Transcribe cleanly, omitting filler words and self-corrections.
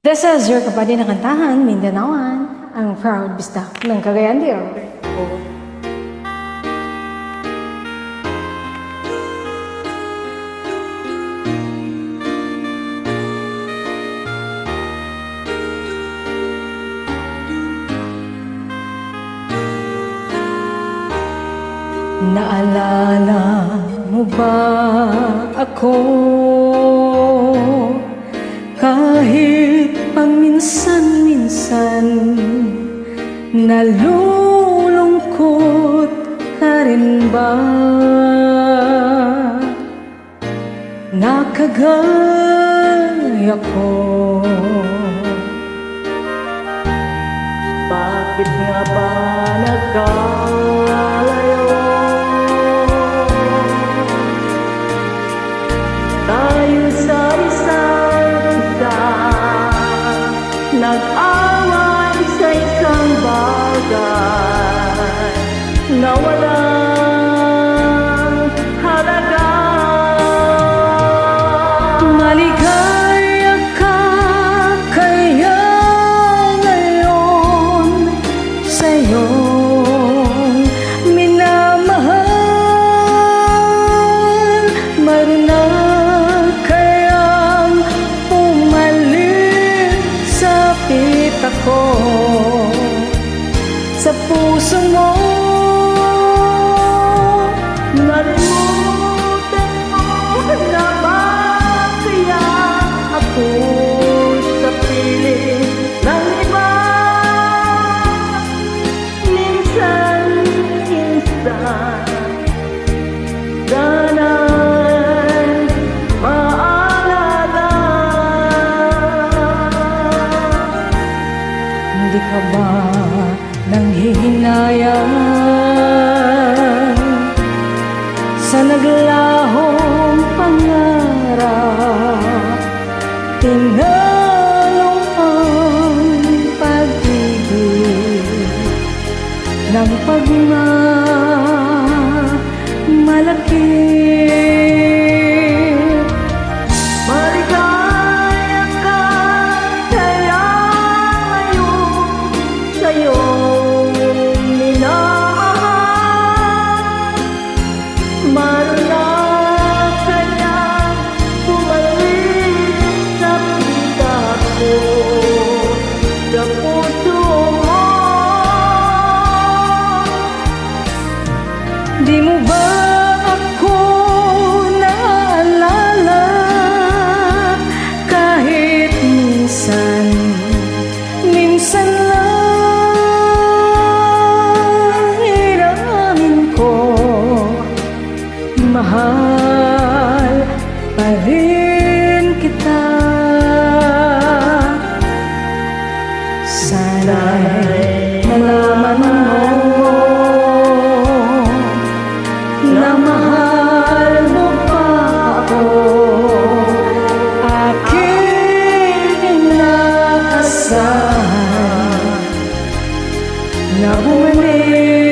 This is your kapatid na kantahan, Mindanaoan, ang proud bisdak ng Cagayan de Oro. Naalala mo ba ako? Kahit paminsan-minsan nalulungkot ka rin ba? Nakagaya ko. Bakit nga ba nagkalayo? Tayo sa isang isa, nag-away sa isang bagay na walang halaga. Maligaya ka kaya ngayon sa'yo minamahal. Mayroon na kayang pumalit sa pita ko, sa puso mo. Nalimutan mo na ba kaya ako sa piling ng iba? Minsan-minsan sana'y maalala. Hindi ka ba nanghihinayang sa naglahong pangarap? Tinalo ang pag-ibig ng pagmamalaki. Maligaya ka kaya ngayon sa'yo minamahal. Mayroon na kaya bumalik sa pita ko, sa puso mo. Di mo ba ako naalala? Kahit minsan, minsan lang inamin ko, mahal pa rin kita. Sana'y malaman mo na mahal mo pa ako. Aking inaasahan na bumalik